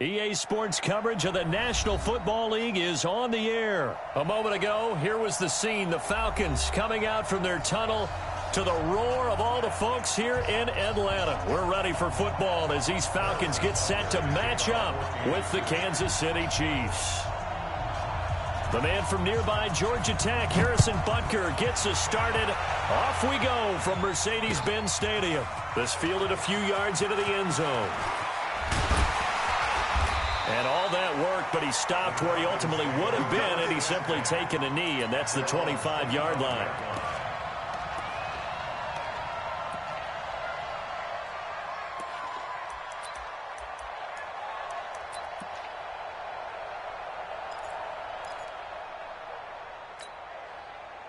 EA Sports coverage of the National Football League is on the air. A moment ago, here was the scene. The Falcons coming out from their tunnel to the roar of all the folks here in Atlanta. We're ready for football as these Falcons get set to match up with the Kansas City Chiefs. The man from nearby Georgia Tech, Harrison Butker, gets us started. Off we go from Mercedes-Benz Stadium. This fielded a few yards into the end zone. And all that work, but he stopped where he ultimately would have been had he simply taken a knee, and that's the 25-yard line.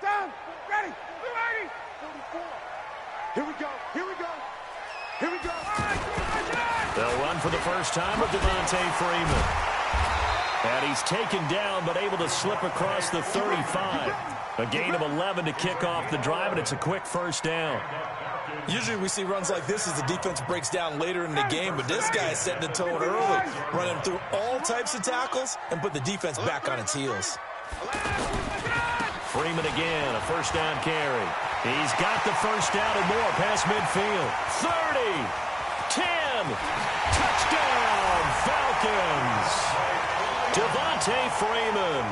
Down, ready, ready. 44. Here we go, here we go, here we go. They'll run for the first time with Devontae Freeman. And he's taken down but able to slip across the 35. A gain of 11 to kick off the drive, and it's a quick first down. Usually we see runs like this as the defense breaks down later in the game, but this guy is setting the tone early, running through all types of tackles and put the defense back on its heels. Freeman again, a first down carry. He's got the first down and more past midfield. 30, 10, touchdown, Falcons. Devontae Freeman,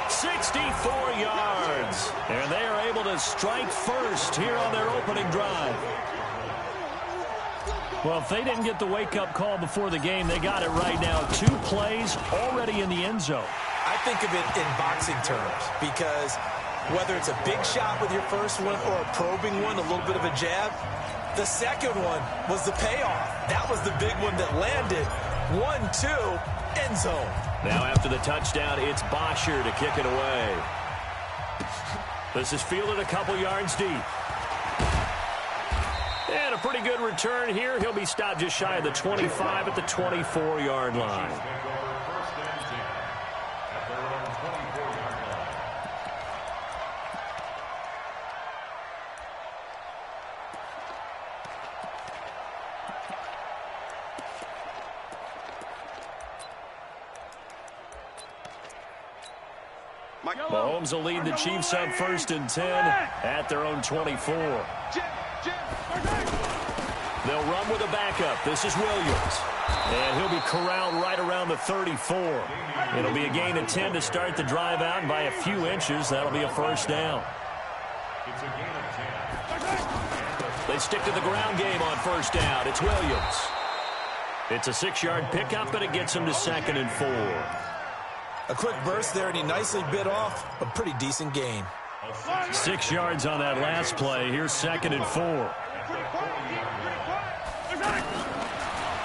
64 yards. And they are able to strike first here on their opening drive. Well, if they didn't get the wake-up call before the game, they got it right now. 2 plays already in the end zone. I think of it in boxing terms because whether it's a big shot with your first one or a probing one, a little bit of a jab, the second one was the payoff. That was the big one that landed. 1-2, end zone. Now after the touchdown, it's Bosher to kick it away. This is fielded a couple yards deep. And a pretty good return here. He'll be stopped just shy of the 25 at the 24-yard line. Mahomes will lead the Chiefs up 1st and 10 at their own 24. They'll run with a backup. This is Williams. And he'll be corralled right around the 34. It'll be a gain of 10 to start the drive out, and by a few inches, that'll be a first down. They stick to the ground game on first down. It's Williams. It's a 6-yard pickup, and it gets him to 2nd and 4. A quick burst there, and he nicely bit off a pretty decent gain. 6 yards on that last play. Here's 2nd and 4.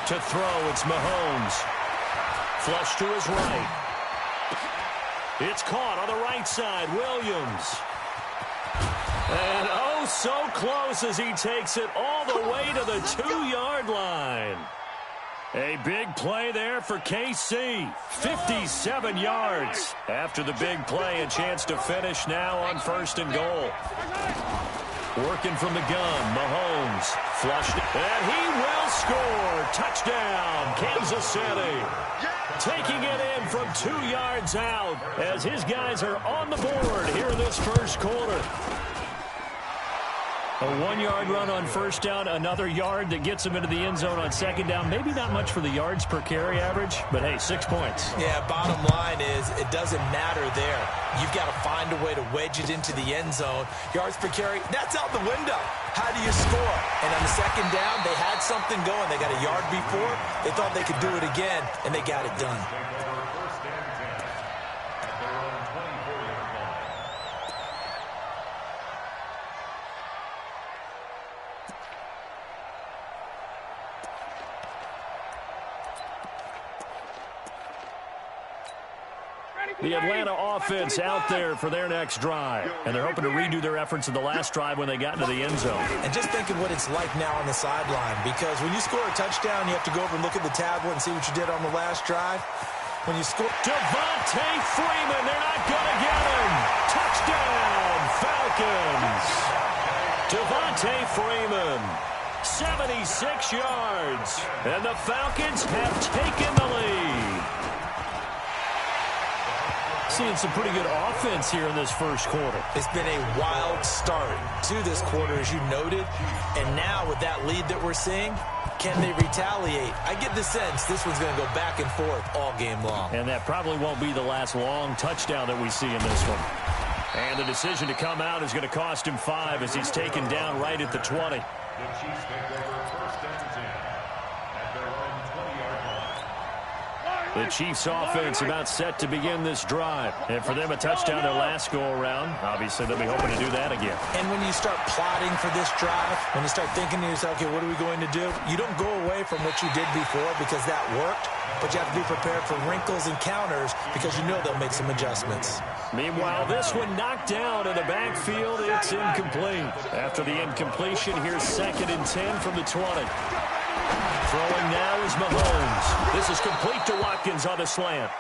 To throw, it's Mahomes. Flush to his right. It's caught on the right side. Williams. And oh, so close as he takes it all the way to the 2-yard line. A big play there for KC. 57 yards. After the big play, a chance to finish now on 1st and goal. Working from the gun, Mahomes flushed it, and he will score. Touchdown, Kansas City. Taking it in from 2 yards out as his guys are on the board here in this first quarter. A 1-yard run on first down, another yard that gets him into the end zone on second down. Maybe not much for the yards per carry average, but hey, 6 points. Yeah, bottom line is it doesn't matter there. You've got to find a way to wedge it into the end zone. Yards per carry, that's out the window. How do you score? And on the second down, they had something going. They got a yard before. They thought they could do it again, and they got it done. The Atlanta offense out there for their next drive. And they're hoping to redo their efforts in the last drive when they got into the end zone. And just thinking what it's like now on the sideline, because when you score a touchdown, you have to go over and look at the tablet and see what you did on the last drive. When you score... Devontae Freeman, they're not going to get him. Touchdown, Falcons. Devontae Freeman, 76 yards. And the Falcons have taken the lead. Seeing some pretty good offense here in this first quarter. It's been a wild start to this quarter, as you noted. And now with that lead that we're seeing, can they retaliate? I get the sense this one's going to go back and forth all game long. And that probably won't be the last long touchdown that we see in this one. And the decision to come out is going to cost him 5 as he's taken down right at the 20. The Chiefs offense about set to begin this drive. And for them, a touchdown their last go-around. Obviously, they'll be hoping to do that again. And when you start plotting for this drive, when you start thinking to yourself, okay, what are we going to do? You don't go away from what you did before because that worked, but you have to be prepared for wrinkles and counters because you know they'll make some adjustments. Meanwhile, this one knocked down in the backfield. It's incomplete. After the incompletion, here's 2nd and 10 from the 20. Throwing now is Mahomes. This is complete to Watkins on the slant.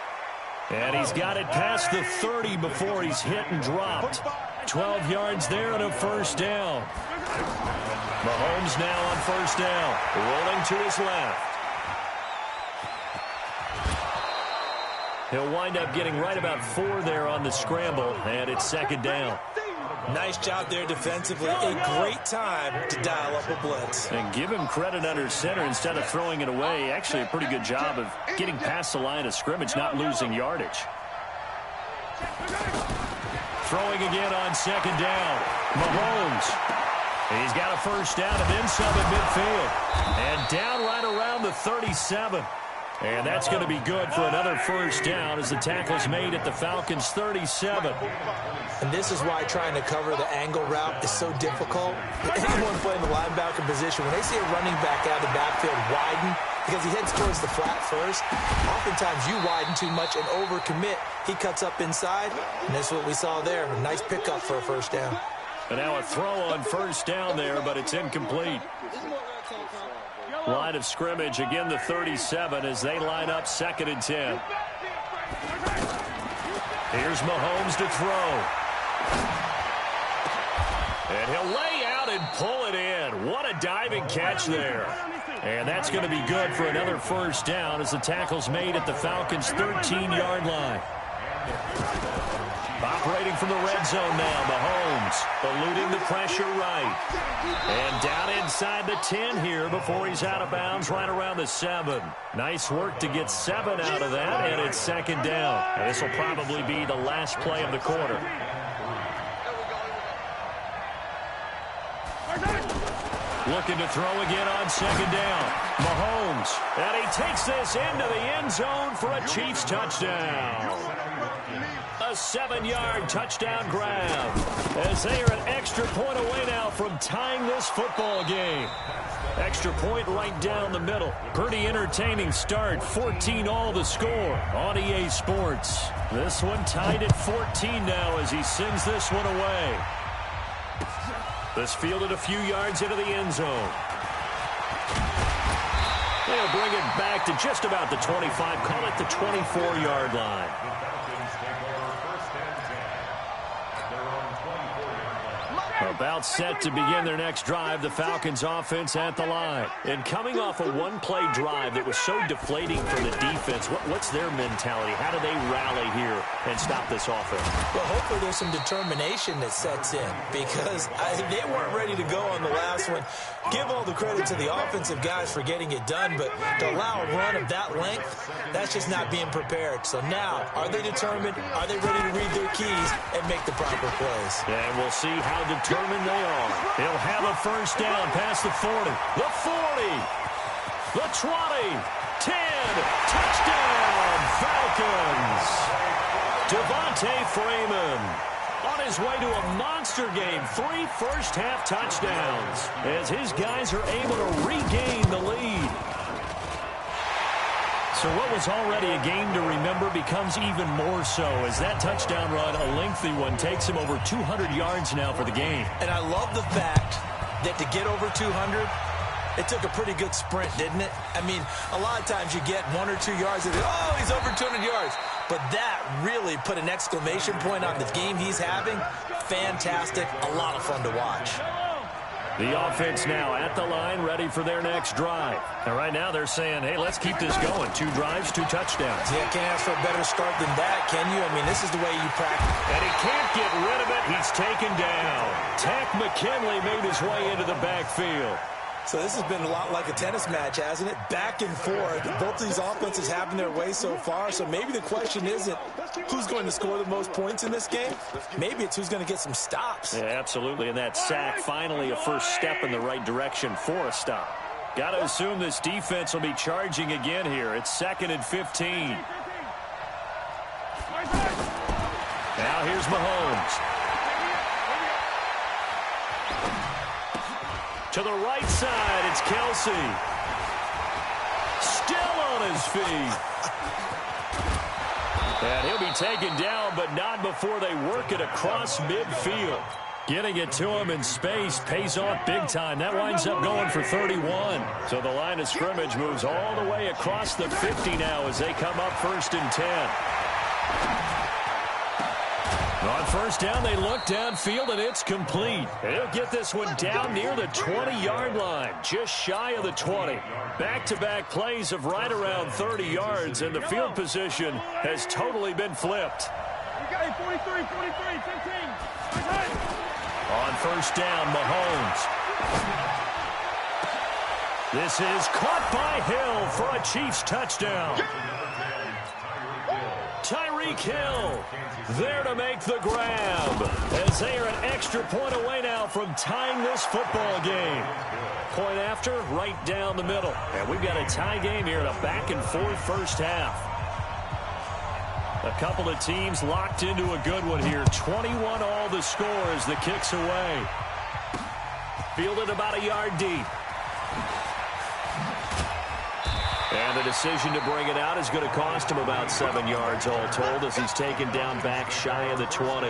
And he's got it past the 30 before he's hit and dropped. 12 yards there and a first down. Mahomes now on first down. Rolling to his left. He'll wind up getting right about 4 there on the scramble, and it's 2nd down. Nice job there defensively. A great time to dial up a blitz. And give him credit under center instead of throwing it away. Actually, a pretty good job of getting past the line of scrimmage, not losing yardage. Throwing again on 2nd down. Mahomes. He's got a first down and then some at midfield. And down right around the 37. And that's going to be good for another first down as the tackle's made at the Falcons' 37. And this is why trying to cover the angle route is so difficult. Anyone playing the linebacker position, when they see a running back out of the backfield widen, because he heads towards the flat first, oftentimes you widen too much and overcommit. He cuts up inside, and that's what we saw there. A nice pickup for a first down. And now a throw on first down there, but it's incomplete. Line of scrimmage, again the 37 as they line up 2nd and 10. Here's Mahomes to throw. And he'll lay out and pull it in. What a diving catch there. And that's going to be good for another first down as the tackle's made at the Falcons' 13-yard line. Operating from the red zone now, Mahomes eluding the pressure right. And down inside the 10 here before he's out of bounds right around the 7. Nice work to get 7 out of that, and it's 2nd down. And this will probably be the last play of the quarter. Looking to throw again on 2nd down. Mahomes, and he takes this into the end zone for a Chiefs touchdown. A 7-yard touchdown grab as they are an extra point away now from tying this football game. Extra point right down the middle. Pretty entertaining start. 14-all the score on EA Sports. This one tied at 14 now as he sends this one away. This fielded a few yards into the end zone. They'll bring it back to just about the 25. Call it the 24-yard line. About set to begin their next drive, the Falcons offense at the line. And coming off a one-play drive that was so deflating for the defense, what's their mentality? How do they rally here and stop this offense? Well, hopefully there's some determination that sets in because they weren't ready to go on the last one. Give all the credit to the offensive guys for getting it done, but to allow a run of that length, that's just not being prepared. So now, are they determined? Are they ready to read their keys and make the proper plays? And we'll see how determined they are. He'll have a first down past the 40, the 40, the 20, 10, touchdown, Falcons. Devontae Freeman on his way to a monster game, 3 first-half touchdowns as his guys are able to regain the lead. So what was already a game to remember becomes even more so as that touchdown run, a lengthy one, takes him over 200 yards now for the game. And I love the fact that to get over 200, it took a pretty good sprint, didn't it? I mean, a lot of times you get 1 or 2 yards and oh, he's over 200 yards. But that really put an exclamation point on the game he's having. Fantastic. A lot of fun to watch. The offense now at the line, ready for their next drive. And right now they're saying, hey, let's keep this going. 2 drives, 2 touchdowns. Yeah, can't ask for a better start than that, can you? I mean, this is the way you practice. And he can't get rid of it. He's taken down. Tack McKinley made his way into the backfield. So this has been a lot like a tennis match, hasn't it? Back and forth. Both of these offenses having their way so far. So maybe the question isn't who's going to score the most points in this game. Maybe it's who's going to get some stops. Yeah, absolutely. And that sack, finally a first step in the right direction for a stop. Got to assume this defense will be charging again here. It's 2nd and 15. Now here's Mahomes. To the right side, it's Kelsey. Still on his feet. And he'll be taken down, but not before they work it across midfield. Getting it to him in space pays off big time. That winds up going for 31. So the line of scrimmage moves all the way across the 50 now as they come up 1st and 10. On first down, they look downfield, and it's complete. He'll get this one down near the 20-yard line, just shy of the 20. Back-to-back plays of right around 30 yards, and the field position has totally been flipped. 43, 15. On first down, Mahomes. This is caught by Hill for a Chiefs touchdown. Tyreek Hill there to make the grab as they are an extra point away now from tying this football game. Point after, right down the middle. And we've got a tie game here in a back-and-forth first half. A couple of teams locked into a good one here. 21 all the score as the kick's away. Fielded about a yard deep. And the decision to bring it out is going to cost him about 7 yards all told as he's taken down back shy of the 20.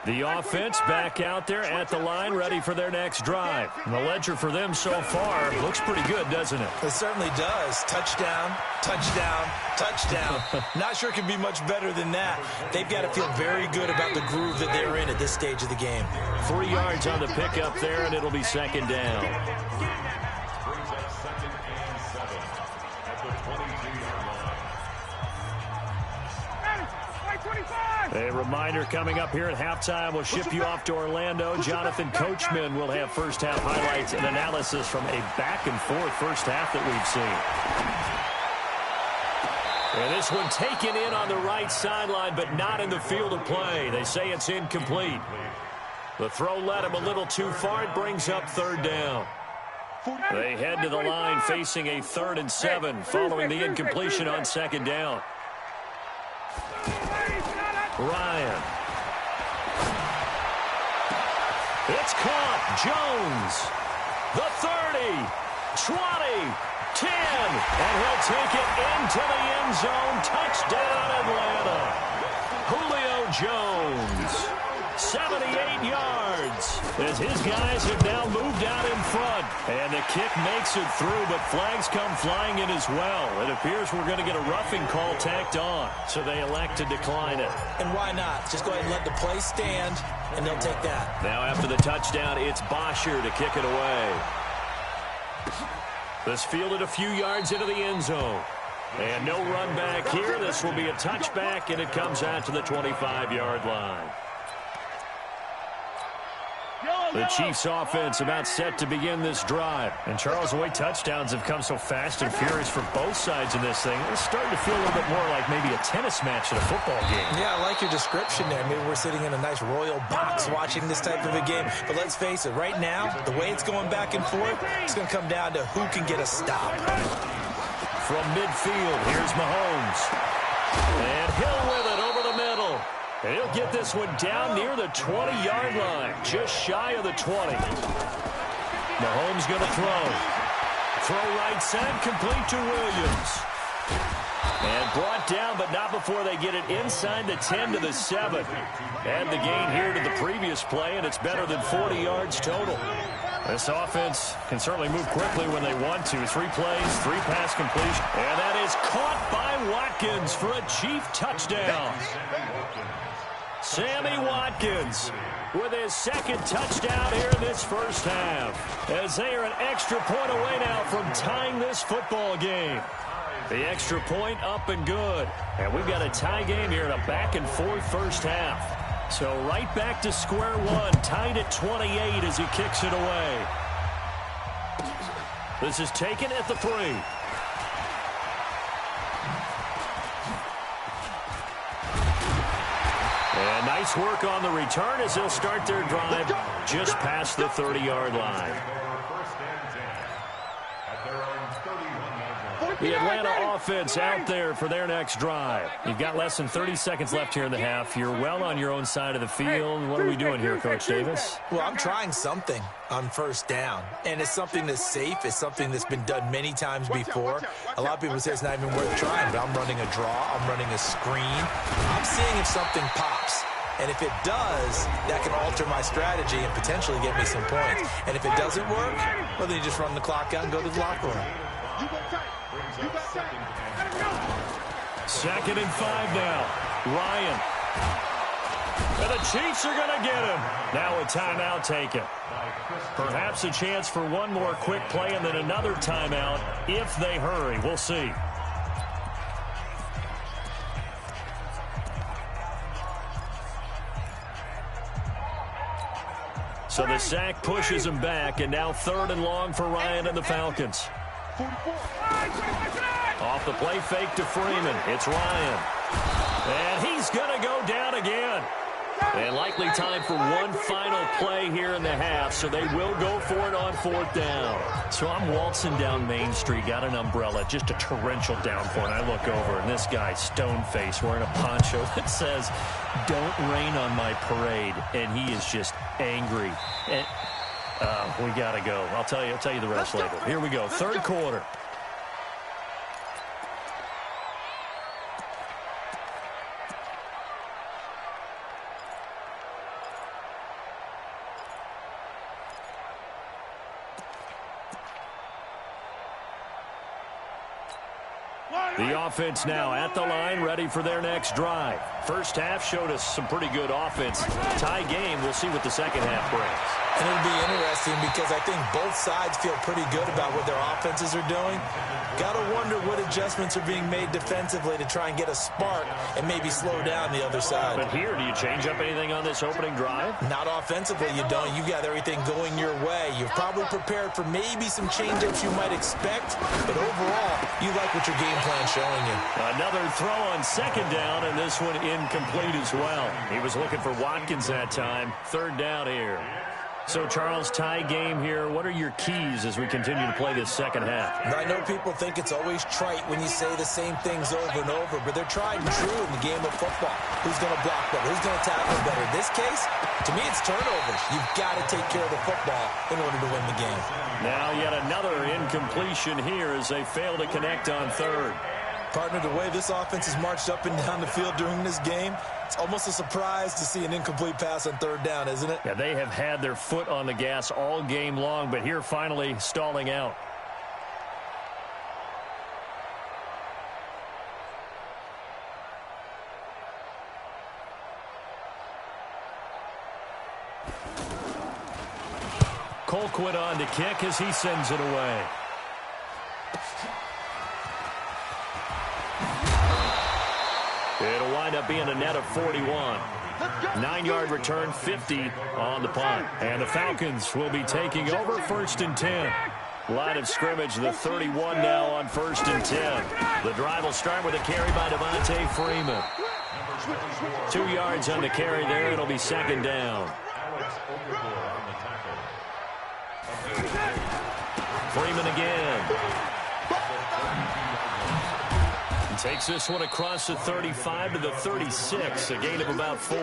The offense back out there at the line, ready for their next drive. And the ledger for them so far looks pretty good, doesn't it? It certainly does. Touchdown, touchdown, touchdown. Not sure it can be much better than that. They've got to feel very good about the groove that they're in at this stage of the game. 3 yards on the pickup there, and it'll be 2nd down. A reminder coming up here at halftime. We'll ship you off to Orlando. Jonathan Coachman will have first half highlights and analysis from a back-and-forth first half that we've seen. And this one taken in on the right sideline, but not in the field of play. They say it's incomplete. The throw led him a little too far. It brings up 3rd down. They head to the line facing a 3rd and 7 following the incompletion on 2nd down. Ryan. It's caught. Jones. The 30. 20. 10. And he'll take it into the end zone. Touchdown, Atlanta. Julio Jones. 78 yards as his guys have now moved out in front. And the kick makes it through, but flags come flying in as well. It appears we're going to get a roughing call tacked on, so they elect to decline it. And why not? Just go ahead and let the play stand, and they'll take that. Now after the touchdown, it's Bosher to kick it away. This fielded a few yards into the end zone. And no run back here. This will be a touchback, and it comes out to the 25-yard line. The Chiefs offense about set to begin this drive. And Charles, the way touchdowns have come so fast and furious for both sides in this thing, it's starting to feel a little bit more like maybe a tennis match in a football game. Yeah, I like your description there. Maybe we're sitting in a nice royal box watching this type of a game. But let's face it, right now, the way it's going back and forth, it's going to come down to who can get a stop. From midfield, here's Mahomes. And Hill with it over the middle. And he'll get this one down near the 20-yard line, just shy of the 20. Mahomes going to throw. Throw right side, complete to Williams. And brought down, but not before they get it inside the 10 to the 7. Add the gain here to the previous play, and it's better than 40 yards total. This offense can certainly move quickly when they want to. 3 plays, 3 pass completion. And that is caught by Watkins for a Chief touchdown. Sammy Watkins with his 2nd touchdown here in this first half, as they are an extra point away now from tying this football game. The extra point up and good. And we've got a tie game here in a back-and-forth first half. So right back to square one, tied at 28 as he kicks it away. This is taken at the 3. And nice work on the return as they'll start their drive just past the 30-yard line. The Atlanta offense out there for their next drive. You've got less than 30 seconds left here in the half. You're well on your own side of the field. What are we doing here, Coach Davis? Well, I'm trying something on first down, and it's something that's safe. It's something that's been done many times before. A lot of people say it's not even worth trying, but I'm running a draw. I'm running a screen. I'm seeing if something pops. And if it does, that can alter my strategy and potentially get me some points. And if it doesn't work, well, then you just run the clock out and go to the locker room. 2nd and 5 now. Ryan. And the Chiefs are going to get him. Now a timeout taken. Perhaps a chance for one more quick play and then another timeout if they hurry. We'll see. So the sack pushes him back, and now 3rd and long for Ryan and the Falcons. Off the play fake to Freeman. It's Ryan. And he's going to go down again. And likely time for one final play here in the half, so they will go for it on 4th down. So I'm waltzing down Main Street, got an umbrella, just a torrential downpour, and I look over, and this guy, stone-faced, wearing a poncho that says, "Don't rain on my parade," and he is just angry. And we got to go. I'll tell you the rest later. Here we go, 3rd quarter. The offense now at the line, ready for their next drive. First half showed us some pretty good offense. Tie game, we'll see what the second half brings. And it'll be interesting because I think both sides feel pretty good about what their offenses are doing. Got to wonder what adjustments are being made defensively to try and get a spark and maybe slow down the other side. But here, do you change up anything on this opening drive? Not offensively, you don't. You got everything going your way. You've probably prepared for maybe some change-ups you might expect, but overall, you like what your game plan's showing you. Another throw on 2nd down, and this one incomplete as well. He was looking for Watkins that time. 3rd down here. So, Charles, tie game here. What are your keys as we continue to play this second half? I know people think it's always trite when you say the same things over and over, but they're tried and true in the game of football. Who's going to block better? Who's going to tackle better? In this case, to me, it's turnovers. You've got to take care of the football in order to win the game. Now yet another incompletion here as they fail to connect on 3rd. Partner, the way this offense has marched up and down the field during this game, it's almost a surprise to see an incomplete pass on 3rd down, isn't it? Yeah, they have had their foot on the gas all game long, but here finally stalling out. Colquitt on to kick as he sends it away. It'll wind up being a net of 41. 9-yard return, 50 on the punt. And the Falcons will be taking over 1st and 10. Line of scrimmage, the 31 now on 1st and 10. The drive will start with a carry by Devontae Freeman. 2 yards on the carry there. It'll be 2nd down. Freeman again. Takes this one across the 35 to the 36, a gain of about 4.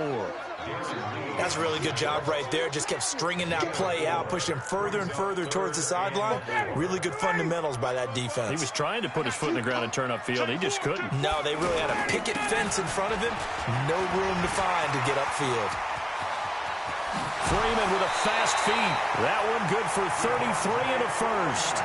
That's a really good job right there. Just kept stringing that play out, pushing further and further towards the sideline. Really good fundamentals by that defense. He was trying to put his foot in the ground and turn upfield. He just couldn't. No, they really had a picket fence in front of him. No room to find to get upfield. Freeman with a fast feet. That one good for 33 and a first.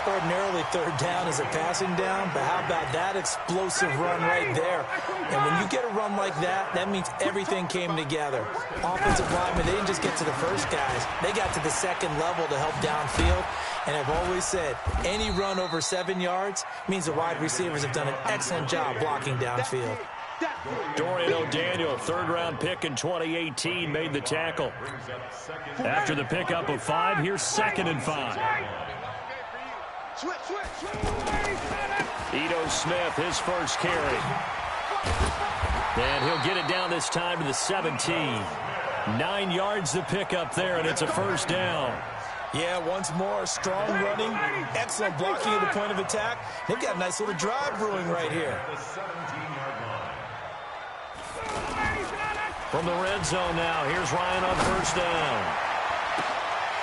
Ordinarily, third down is a passing down, but how about that explosive run right there? And when you get a run like that, that means everything came together. Offensive linemen, they didn't just get to the first guys. They got to the second level to help downfield. And I've always said, any run over 7 yards means the wide receivers have done an excellent job blocking downfield. Dorian O'Daniel, third-round pick in 2018, made the tackle. After the pickup of 5, here's 2nd and 5. Ito Smith, his first carry. And he'll get it down this time to the 17. 9 yards to pick up there, and it's a first down. Yeah, once more, strong running, excellent blocking at the point of attack. They've got a nice little drive brewing right here. From the red zone now, here's Ryan on first down.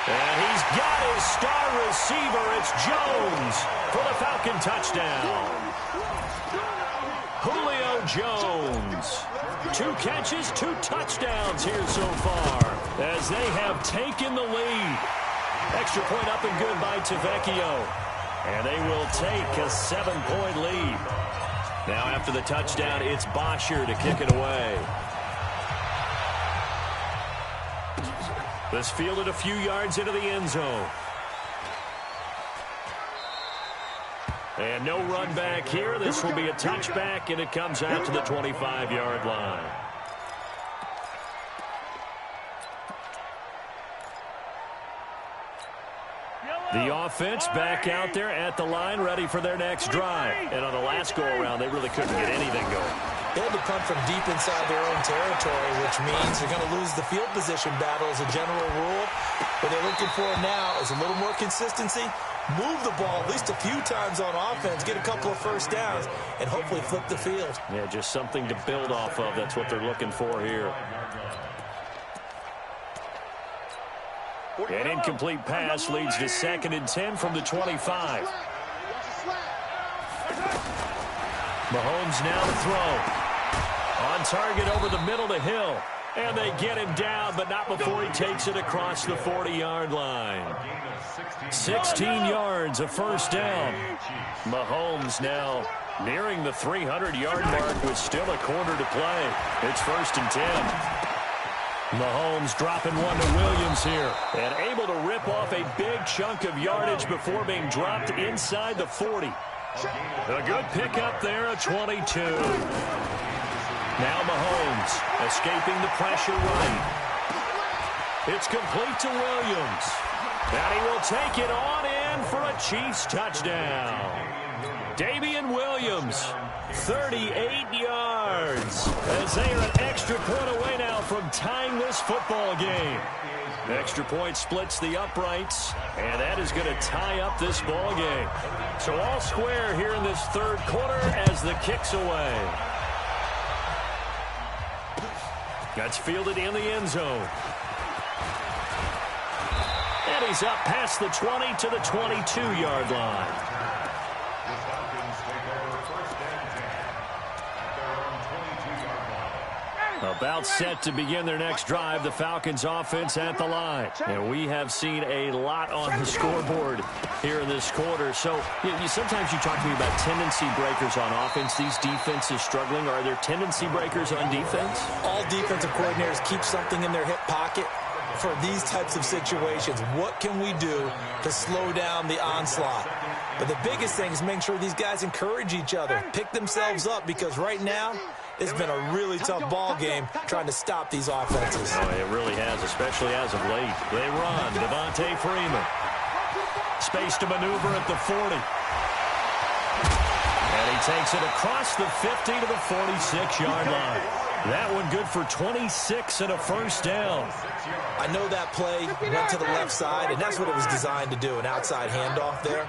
And he's got his star receiver. It's Jones for the Falcon touchdown. Julio Jones. 2 catches, 2 touchdowns here so far as they have taken the lead. Extra point up and good by Tavecchio. And they will take a 7-point lead. Now after the touchdown, it's Bosher to kick it away. This fielded a few yards into the end zone. And no run back here. This will be a touchback, and it comes out to the 25-yard line. The offense back out there at the line, ready for their next drive. And on the last go-around, they really couldn't get anything going. They had to punt from deep inside their own territory, which means they're going to lose the field position battle as a general rule. What they're looking for now is a little more consistency, move the ball at least a few times on offense, get a couple of first downs, and hopefully flip the field. Yeah, just something to build off of. That's what they're looking for here. An incomplete pass leads to 2nd and 10 from the 25. Mahomes now to throw. On target over the middle to Hill. And they get him down, but not before he takes it across the 40-yard line. 16 yards, a first down. Mahomes now nearing the 300-yard mark with still a quarter to play. It's 1st and 10. Mahomes dropping one to Williams here. And able to rip off a big chunk of yardage before being dropped inside the 40. A good pickup there, a 22. Now Mahomes escaping the pressure right. It's complete to Williams. And he will take it on in for a Chiefs touchdown. Damian Williams, 38 yards, as they are an extra point away now from tying this football game. Extra point splits the uprights, and that is going to tie up this ball game. So all square here in this third quarter as the kick's away. That's fielded in the end zone. And he's up past the 20 to the 22-yard line. About set to begin their next drive, the Falcons offense at the line. And we have seen a lot on the scoreboard here in this quarter. So sometimes you talk to me about tendency breakers on offense. These defenses struggling. Are there tendency breakers on defense? All defensive coordinators keep something in their hip pocket for these types of situations. What can we do to slow down the onslaught? But the biggest thing is making sure these guys encourage each other, pick themselves up, because right now it's been a really tough ball game trying to stop these offenses. Oh, it really has, especially as of late. They run. Devontae Freeman. Space to maneuver at the 40. And he takes it across the 50 to the 46-yard line. That one good for 26 and a first down. I know that play went to the left side, and that's what it was designed to do, an outside handoff there.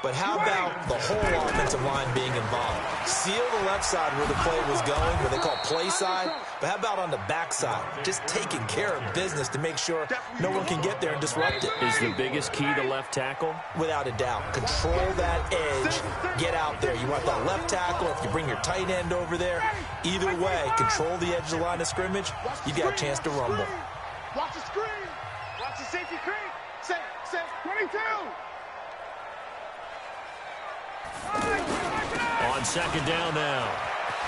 But how about the whole offensive line being involved? Seal the left side where the play was going, where they call play side. But how about on the back side? Just taking care of business to make sure no one can get there and disrupt it. Is the biggest key the left tackle? Without a doubt. Control that edge. Get out there. You want that left tackle. If you bring your tight end over there, either way, control the edge of the line of scrimmage, you got a chance to rumble. Watch the screen. Watch the safety screen. Set. 22. On second down now.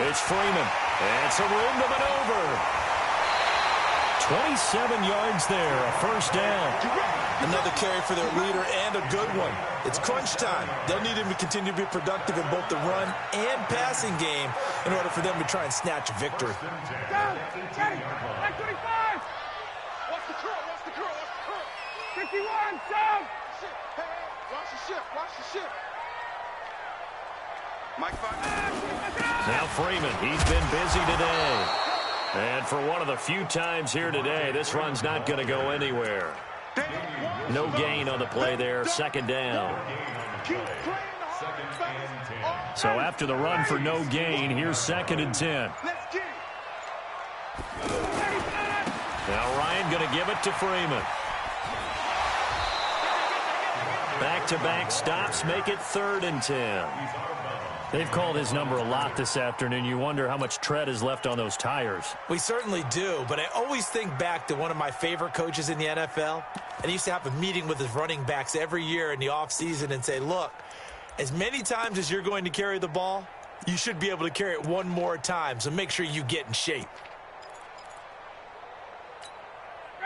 It's Freeman. And some room to maneuver. 27 yards there, a first down. Another carry for their leader and a good one. It's crunch time. They'll need him to continue to be productive in both the run and passing game in order for them to try and snatch a victory. Down. Ready. Back 25. Watch the curl. 51. Down. Hey. Watch the shift. Mike 5. Now Freeman, he's been busy today. And for one of the few times here today, this run's not going to go anywhere. No gain on the play there, second down. So after the run for no gain, here's 2nd and 10. Now Ryan going to give it to Freeman. Back-to-back stops make it 3rd and 10. They've called his number a lot this afternoon. You wonder how much tread is left on those tires. We certainly do, but I always think back to one of my favorite coaches in the NFL. And he used to have a meeting with his running backs every year in the offseason and say, look, as many times as you're going to carry the ball, you should be able to carry it one more time, so make sure you get in shape.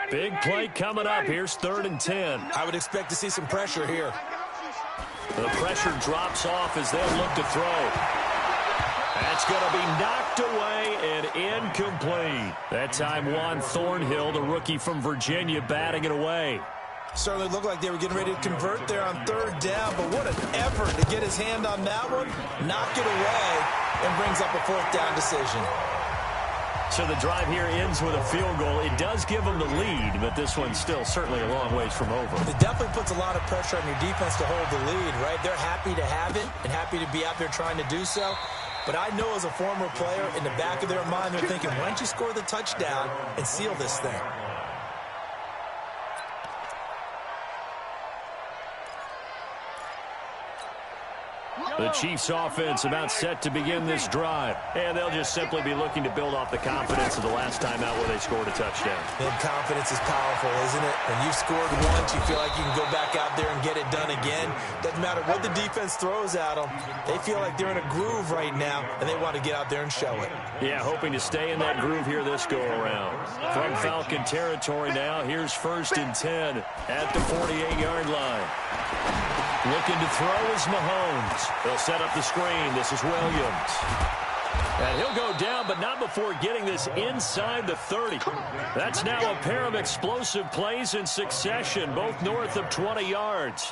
Big play coming up. Here's 3rd and 10. I would expect to see some pressure here. The pressure drops off as they'll look to throw. That's going to be knocked away and incomplete. That time Juan Thornhill, the rookie from Virginia, batting it away. Certainly looked like they were getting ready to convert there on 3rd down, but what an effort to get his hand on that one, knock it away, and brings up a 4th down decision. So the drive here ends with a field goal. It does give them the lead, but this one's still certainly a long ways from over. It definitely puts a lot of pressure on your defense to hold the lead, right? They're happy to have it and happy to be out there trying to do so. But I know as a former player, in the back of their mind, they're thinking, why don't you score the touchdown and seal this thing? The Chiefs offense about set to begin this drive. And they'll just simply be looking to build off the confidence of the last time out where they scored a touchdown. And confidence is powerful, isn't it? When you've scored once, you feel like you can go back out there and get it done again. Doesn't matter what the defense throws at them. They feel like they're in a groove right now, and they want to get out there and show it. Yeah, hoping to stay in that groove here this go-around. From Falcon territory now, here's 1st and 10 at the 48-yard line. Looking to throw is Mahomes. They'll set up the screen. This is Williams. And he'll go down, but not before getting this inside the 30. That's now a pair of explosive plays in succession, both north of 20 yards.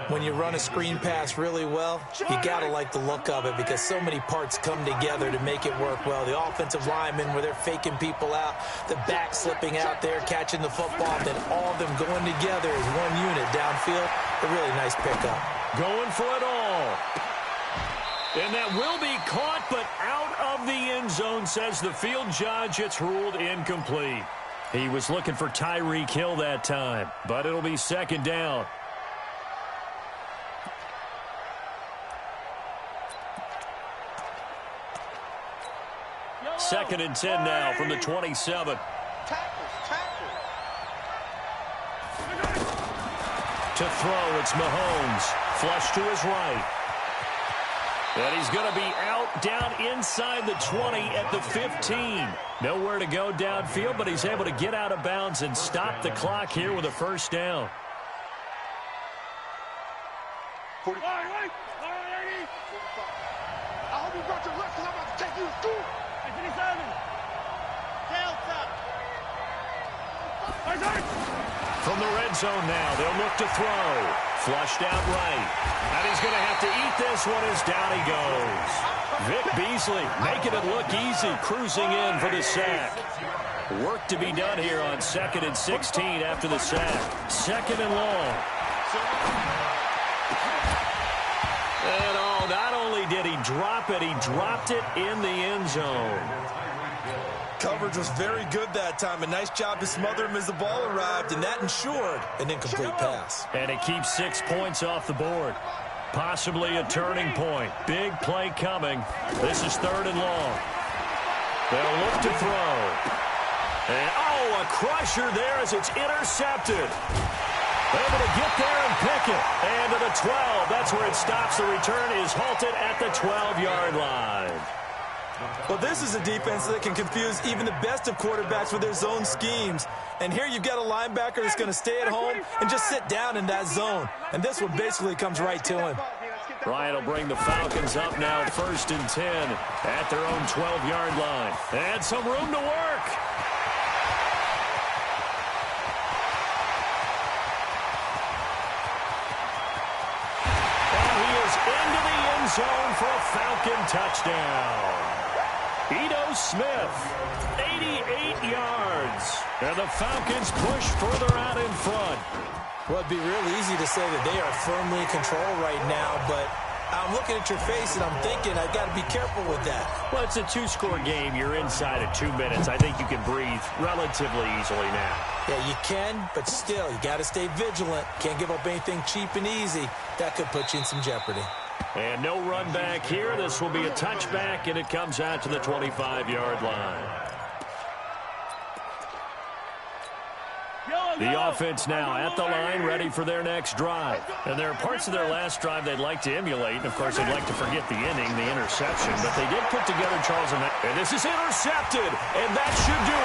When you run a screen pass really well, you got to like the look of it because so many parts come together to make it work well. The offensive linemen where they're faking people out, the back slipping out there, catching the football, then all of them going together as one unit downfield. A really nice pickup. Going for it all. And that will be caught, but out of the end zone, says the field judge. It's ruled incomplete. He was looking for Tyreek Hill that time, but it'll be 2nd down. Second and 10 now from the 27. To throw, it's Mahomes. Flush to his right. And he's going to be out down inside the 20 at the 15. Nowhere to go downfield, but he's able to get out of bounds and stop the clock here with a 1st down. 40. I hope you brought your left because I'm about to take you to school. 57. From the red zone now, they'll look to throw. Flushed out right. And he's going to have to eat this one as down he goes. Vic Beasley making it look easy, cruising in for the sack. Work to be done here on 2nd and 16 after the sack. 2nd and long. And oh, not only did he drop it, he dropped it in the end zone. Coverage was very good that time. A nice job to smother him as the ball arrived, and that ensured an incomplete pass. And it keeps 6 points off the board. Possibly a turning point. Big play coming. This is 3rd and long. They'll look to throw. And, oh, Oh, a crusher there as it's intercepted. Able to get there and pick it. And to the 12. That's where it stops. The return is halted at the 12-yard line. Well, this is a defense that can confuse even the best of quarterbacks with their zone schemes. And here you've got a linebacker that's going to stay at home and just sit down in that zone. And this one basically comes right to him. Bryant will bring the Falcons up now 1st and 10 at their own 12-yard line. And some room to work. And he is into the end zone for a Falcon touchdown. Ito Smith, 88 yards. And the Falcons push further out in front. Well, it'd be real easy to say that they are firmly in control right now, but I'm looking at your face and I'm thinking I've got to be careful with that. Well, it's a 2-score game. You're inside at 2 minutes. I think you can breathe relatively easily now. Yeah, you can, but still, you got to stay vigilant. Can't give up anything cheap and easy. That could put you in some jeopardy. And no run back here. This will be a touchback, and it comes out to the 25-yard line. The offense now at the line, ready for their next drive. And there are parts of their last drive they'd like to emulate. And, of course, they'd like to forget the inning, the interception. But they did put together Charles and this is intercepted. And that should do